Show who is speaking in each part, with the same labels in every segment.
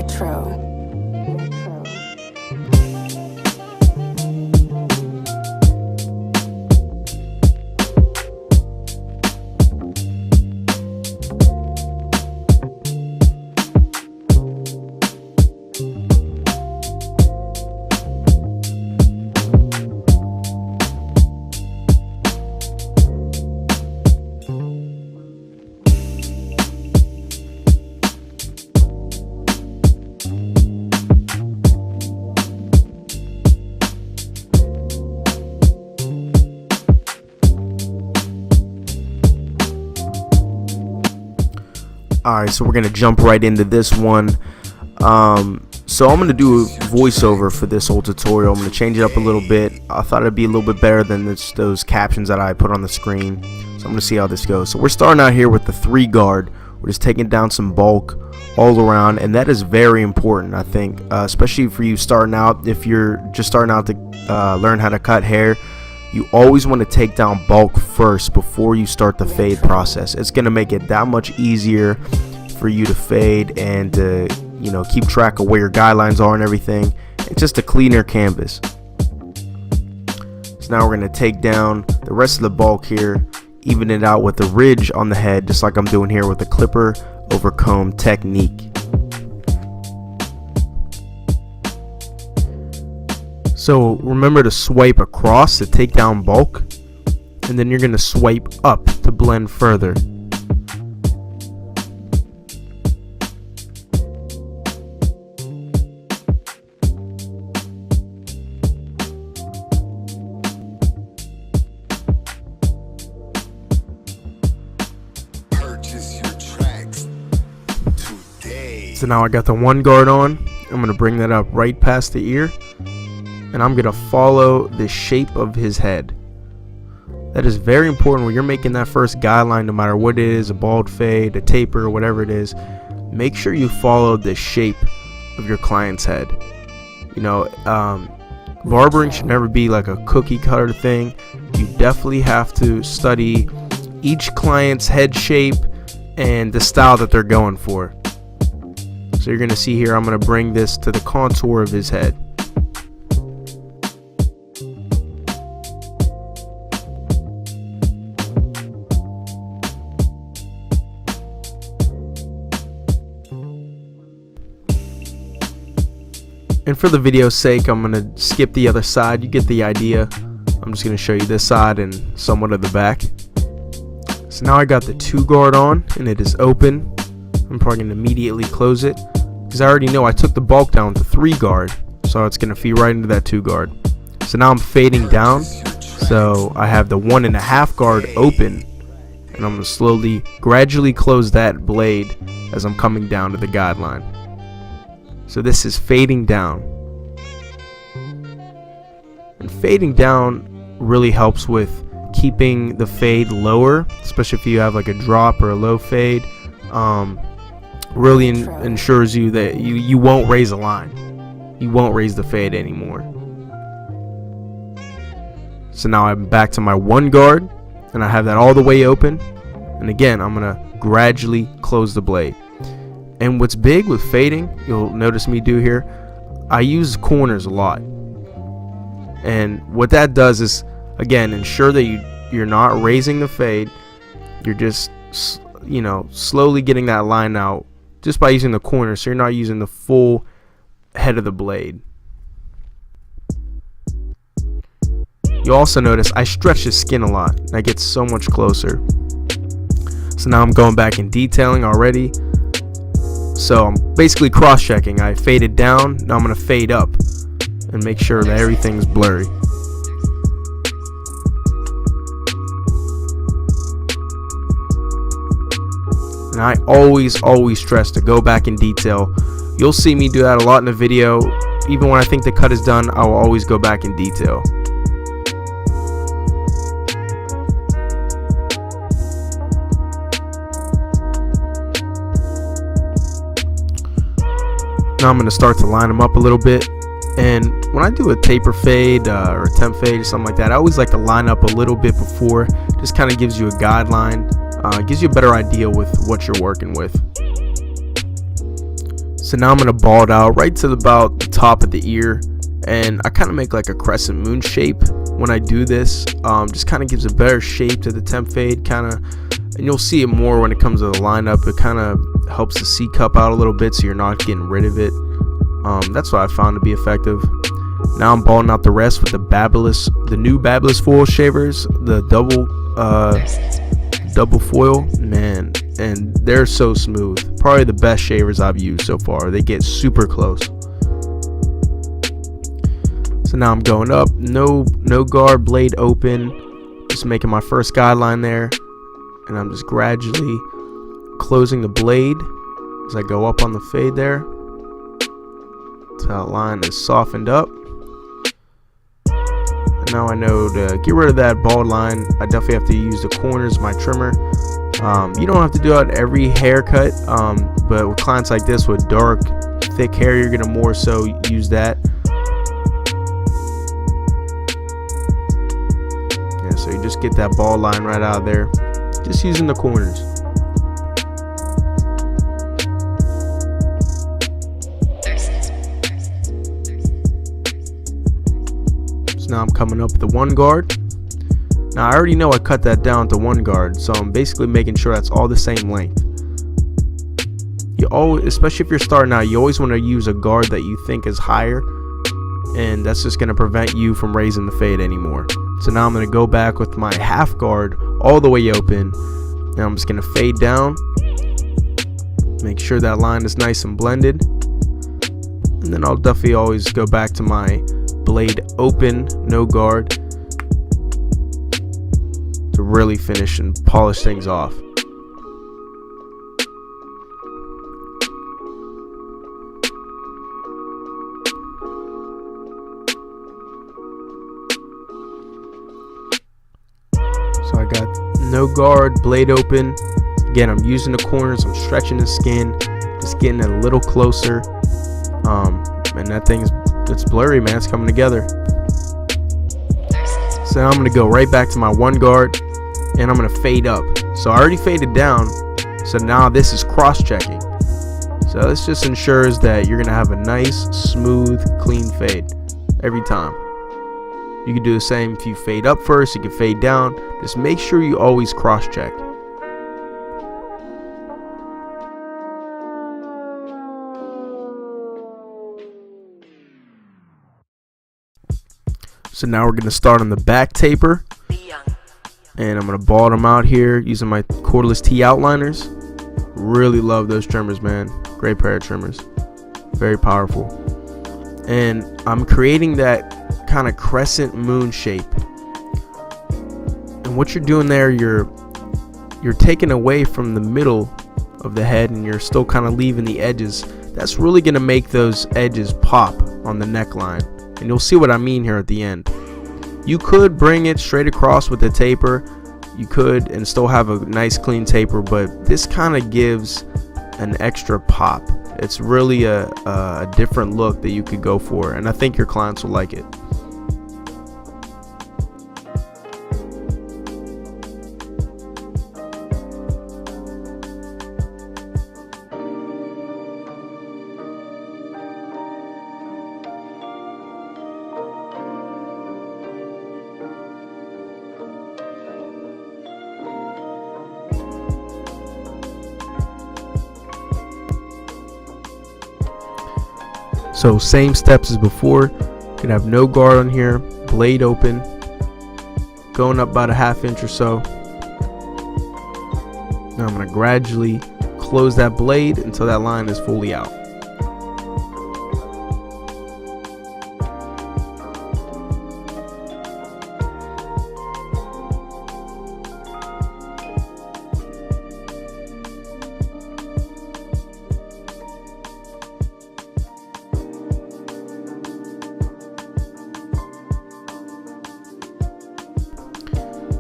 Speaker 1: Retro.
Speaker 2: Alright, so we're going to jump right into this one. So I'm going to do a voiceover for this whole tutorial. I'm going to change it up a little bit. I thought it'd be a little bit better than those captions that I put on the screen. So I'm going to see how this goes. So we're starting out here with the 3 guard. We're just taking down some bulk all around, and that is very important, I think, especially for you starting out. If you're just starting out to learn how to cut hair, you always want to take down bulk first before you start the fade process. It's going to make it that much easier for you to fade and to, keep track of where your guidelines are and everything. It's just a cleaner canvas. So now we're going to take down the rest of the bulk here, even it out with the ridge on the head, just like I'm doing here with the clipper over comb technique. So remember to swipe across to take down bulk, and then you're going to swipe up to blend further. So now I got the 1 guard on. I'm going to bring that up right past the ear, and I'm going to follow the shape of his head. That is very important when you're making that first guideline, no matter what it is, a bald fade, a taper, whatever it is. Make sure you follow the shape of your client's head. Barbering should never be like a cookie cutter thing. You definitely have to study each client's head shape and the style that they're going for. So you're going to see here, I'm going to bring this to the contour of his head. And for the video's sake, I'm going to skip the other side. You get the idea. I'm just going to show you this side and somewhat of the back. So now I got the 2 guard on, and it is open. I'm probably going to immediately close it, because I already know I took the bulk down to 3 guard. So it's going to feed right into that 2 guard. So now I'm fading down. So I have the 1.5 guard open, and I'm going to gradually close that blade as I'm coming down to the guideline. So this is fading down. And fading down really helps with keeping the fade lower, especially if you have like a drop or a low fade. Really ensures you that you won't raise a line. You won't raise the fade anymore. So now I'm back to my 1 guard, and I have that all the way open. And again, I'm going to gradually close the blade. And what's big with fading, you'll notice me do here, I use corners a lot. And what that does is, again, ensure that you're not raising the fade. You're just, slowly getting that line out just by using the corner, so you're not using the full head of the blade. You'll also notice I stretch the skin a lot. I get so much closer. So now I'm going back and detailing already. So I'm basically cross-checking. I faded down, now I'm going to fade up and make sure that everything's blurry. And I always stress to go back in detail. You'll see me do that a lot in the video. Even when I think the cut is done, I will always go back in detail. Now I'm going to start to line them up a little bit. And when I do a taper fade or a temp fade or something like that, I always like to line up a little bit before. Just kind of gives you a guideline. Gives you a better idea with what you're working with. So now I'm going to ball it out right to about the top of the ear, and I kind of make like a crescent moon shape when I do this. Just kind of gives a better shape to the temp fade, and you'll see it more when it comes to the lineup. It kind of helps the C cup out a little bit so you're not getting rid of it. That's what I found to be effective. Now I'm balling out the rest with the new Babylyss foil shavers, the double foil, man, and they're so smooth. Probably the best shavers I've used so far. They get super close. So now I'm going up, no guard, blade open, just making my first guideline there, and I'm just gradually closing the blade as I go up on the fade there. So that line is softened up. And now I know to get rid of that bald line, I definitely have to use the corners of my trimmer. You don't have to do it every haircut, but with clients like this with dark, thick hair, you're gonna more so use that. Yeah, so you just get that bald line right out of there, just using the corners. Now I'm coming up with the one guard. Now I already know I cut that down to one guard, so I'm basically making sure that's all the same length. You always, especially if you're starting out, you always want to use a guard that you think is higher, and that's just going to prevent you from raising the fade anymore. So now I'm going to go back with my half guard all the way open. Now I'm just going to fade down, make sure that line is nice and blended, and then I'll definitely always go back to my blade open, no guard, to really finish and polish things off. So I got no guard, blade open. Again, I'm using the corners, I'm stretching the skin, just getting it a little closer. And that thing's, it's blurry, man. It's coming together. So now I'm going to go right back to my one guard, and I'm going to fade up. So I already faded down, so now this is cross-checking. So this just ensures that you're going to have a nice, smooth, clean fade every time. You can do the same if you fade up first, you can fade down. Just make sure you always cross-check. So now we're going to start on the back taper, and I'm going to ball them out here using my Cordless T outliners. Really love those trimmers, man. Great pair of trimmers. Very powerful. And I'm creating that kind of crescent moon shape. And what you're doing there, you're taking away from the middle of the head, and you're still kind of leaving the edges. That's really going to make those edges pop on the neckline. And you'll see what I mean here at the end. You could bring it straight across with the taper. You could and still have a nice clean taper, but this kind of gives an extra pop. It's really a different look that you could go for, and I think your clients will like it. So same steps as before. Gonna have no guard on here, blade open, going up about a ½ inch or so. Now I'm gonna gradually close that blade until that line is fully out.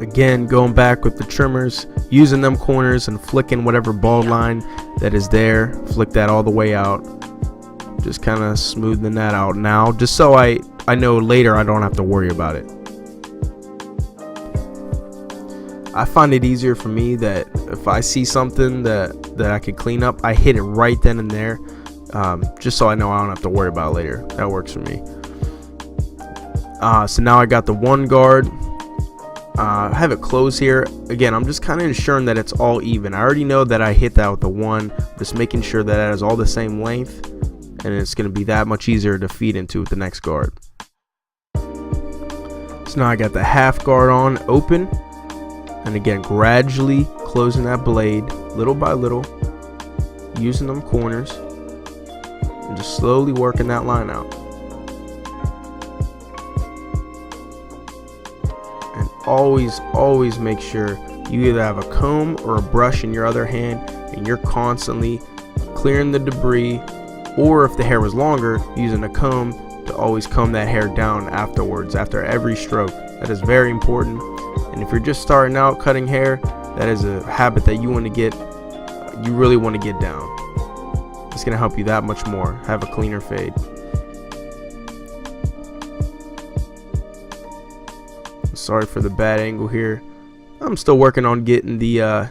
Speaker 2: Again, going back with the trimmers, using them corners and flicking whatever bald line that is there, flick that all the way out. Just kind of smoothing that out now, just so I know later I don't have to worry about it. I find it easier for me that if I see something that I could clean up, I hit it right then and there. just so I know I don't have to worry about it later. That works for me. So now I got the one guard. I have it closed here. Again, I'm just kind of ensuring that it's all even. I already know that I hit that with the one, just making sure that it has all the same length, and it's going to be that much easier to feed into with the next guard. So now I got the half guard on open, and again gradually closing that blade little by little, using them corners, and just slowly working that line out. And always make sure you either have a comb or a brush in your other hand, and you're constantly clearing the debris, or if the hair was longer, using a comb to always comb that hair down afterwards, after every stroke. That is very important. And if you're just starting out cutting hair, that is a habit that you really want to get down. It's going to help you that much more. Have a cleaner fade. Sorry for the bad angle here. I'm still working on getting the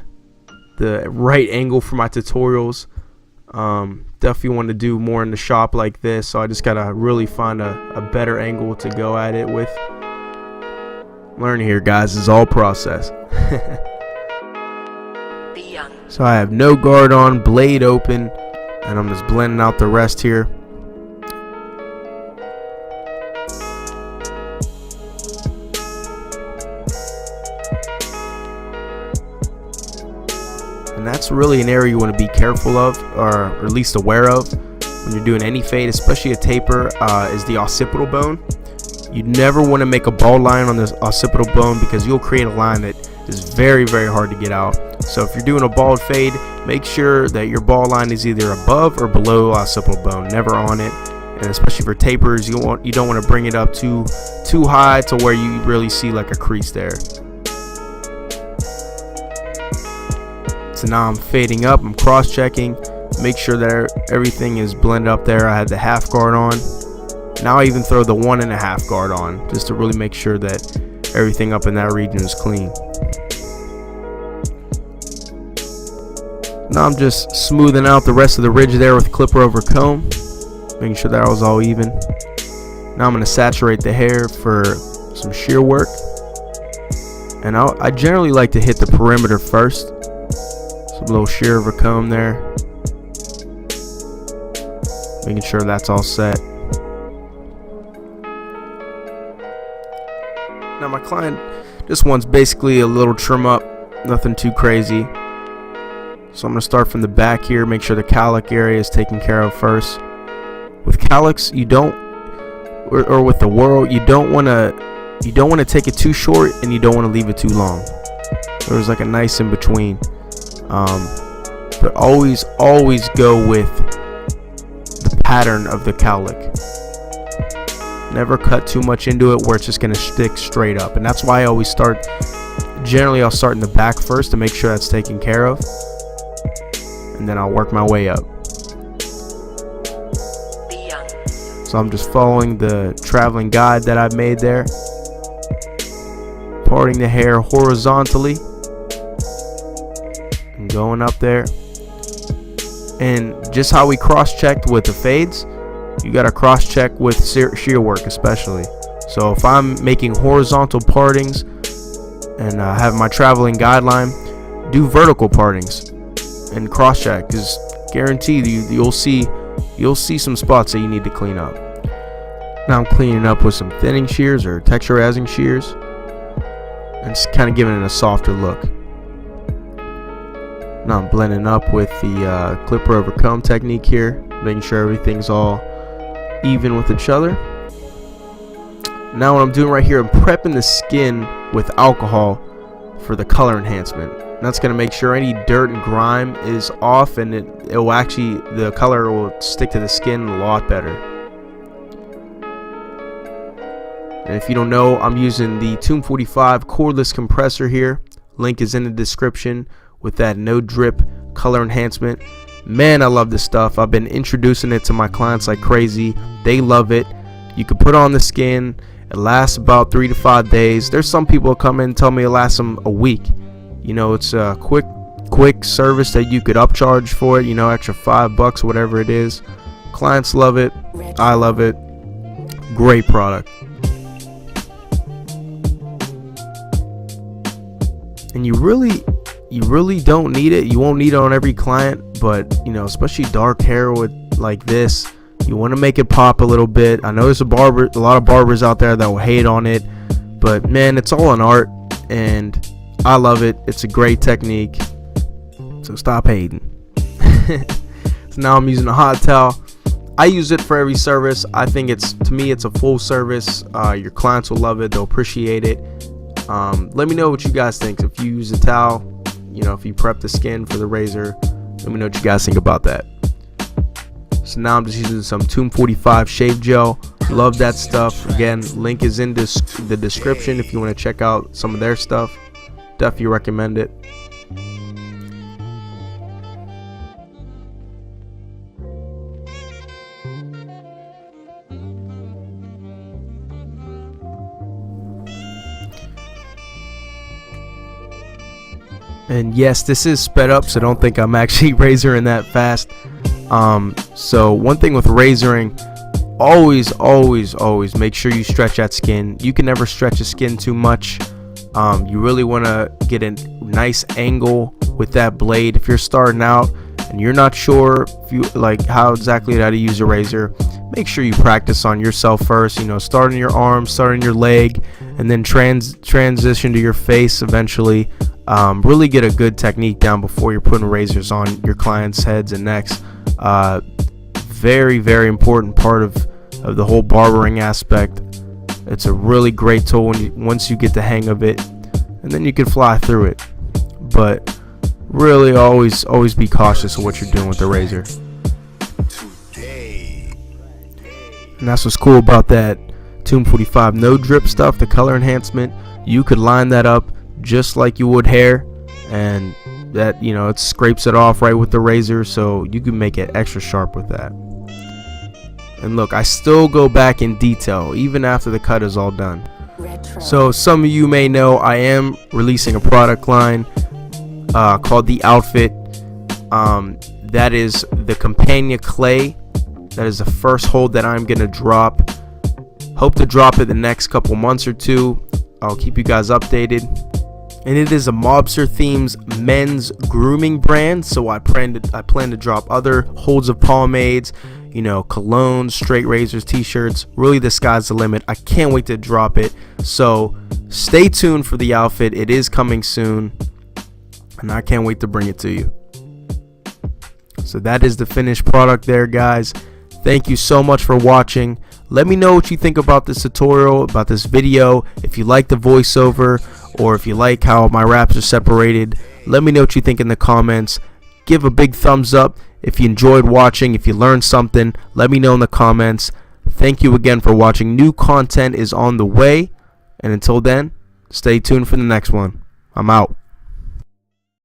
Speaker 2: right angle for my tutorials. Definitely want to do more in the shop like this, so I just gotta really find a better angle to go at it with. Learning here, guys, is all process. So I have no guard on, blade open, and I'm just blending out the rest here. And that's really an area you want to be careful of, or at least aware of, when you're doing any fade, especially a taper, is the occipital bone. You never want to make a bald line on this occipital bone, because you'll create a line that is very hard to get out. So if you're doing a bald fade, make sure that your bald line is either above or below occipital bone, never on it. And especially for tapers, you don't want to bring it up too high to where you really see like a crease there. So now I'm fading up, I'm cross-checking, make sure that everything is blended up there. I had the half guard on. Now I even throw the 1.5 guard on, just to really make sure that everything up in that region is clean. Now I'm just smoothing out the rest of the ridge there with clipper over comb, making sure that was all even. Now I'm going to saturate the hair for some shear work. And I generally like to hit the perimeter first. Some little shear over comb there, making sure that's all set. Now my client just wants basically a little trim up, nothing too crazy. So I'm going to start from the back here, make sure the cowlick area is taken care of first. With cowlicks, you don't, or with the whorl, you don't want to take it too short, and you don't want to leave it too long. There's like a nice in between. But always go with the pattern of the cowlick. Never cut too much into it where it's just going to stick straight up. And that's why I always start, generally I'll start in the back first to make sure that's taken care of, and then I'll work my way up. So I'm just following the traveling guide that I've made there, parting the hair horizontally and going up there. And just how we cross-checked with the fades, you got to cross-check with shear work especially. So if I'm making horizontal partings and have my traveling guideline, do vertical partings and cross-check, because guaranteed you'll see some spots that you need to clean up. Now I'm cleaning up with some thinning shears or texturizing shears, and just kind of giving it a softer look. Now I'm blending up with the clipper over comb technique here, making sure everything's all even with each other. Now what I'm doing right here, I'm prepping the skin with alcohol for the color enhancement. And that's going to make sure any dirt and grime is off, and it will actually, the color will stick to the skin a lot better. And if you don't know, I'm using the Tomb 45 cordless compressor here. Link is in the description with that no drip color enhancement. Man, I love this stuff. I've been introducing it to my clients like crazy. They love it. You can put on the skin. It lasts about 3 to 5 days. There's some people that come in and tell me it lasts them a week. You know, it's a quick service that you could upcharge for it, you know, extra $5, whatever it is. Clients love it. I love it. Great product. And you really don't need it. You won't need it on every client, but you know, especially dark hair with like this, you want to make it pop a little bit. I know there's a lot of barbers out there that will hate on it, but man, it's all an art, and I love it. It's a great technique, so stop hating. So now I'm using a hot towel. I use it for every service. I think to me it's a full service. Your clients will love it. They'll appreciate it. Let me know what you guys think. If you use a towel, you know, if you prep the skin for the razor, let me know what you guys think about that. So now I'm just using some Tomb 45 shave gel. Love that stuff. Again, link is in the description if you want to check out some of their stuff. Definitely recommend it. And yes, this is sped up, so don't think I'm actually razoring that fast. So one thing with razoring, always make sure you stretch that skin. You can never stretch the skin too much. You really want to get a nice angle with that blade. If you're starting out and you're not sure if you like how to use a razor, make sure you practice on yourself first. You know, start in your arm, start in your leg, and then transition to your face eventually. Really get a good technique down before you're putting razors on your clients' heads and necks. Very important part of the whole barbering aspect. It's a really great tool once you get the hang of it, and then you can fly through it. But really always be cautious of what you're doing with the razor. And that's what's cool about that Tomb 45 no drip stuff, the color enhancement. You could line that up just like you would hair, and that, you know, it scrapes it off right with the razor, so you can make it extra sharp with that. And look, I still go back in detail even after the cut is all done. So some of you may know I am releasing a product line called the Outfit. That is the Compania clay. That is the first hold that I'm gonna drop. Hope to drop it the next couple months or two. I'll keep you guys updated. And it is a mobster themes men's grooming brand, so I plan to drop other holds of pomades, you know, colognes, straight razors, t-shirts. Really, the sky's the limit. I can't wait to drop it, so stay tuned for the Outfit. It is coming soon, and I can't wait to bring it to you. So that is the finished product there, guys. Thank you so much for watching. Let me know what you think about this tutorial, about this video. If you like the voiceover, or if you like how my wraps are separated, let me know what you think in the comments. Give a big thumbs up if you enjoyed watching. If you learned something, let me know in the comments. Thank you again for watching. New content is on the way, and until then, stay tuned for the next one. I'm out.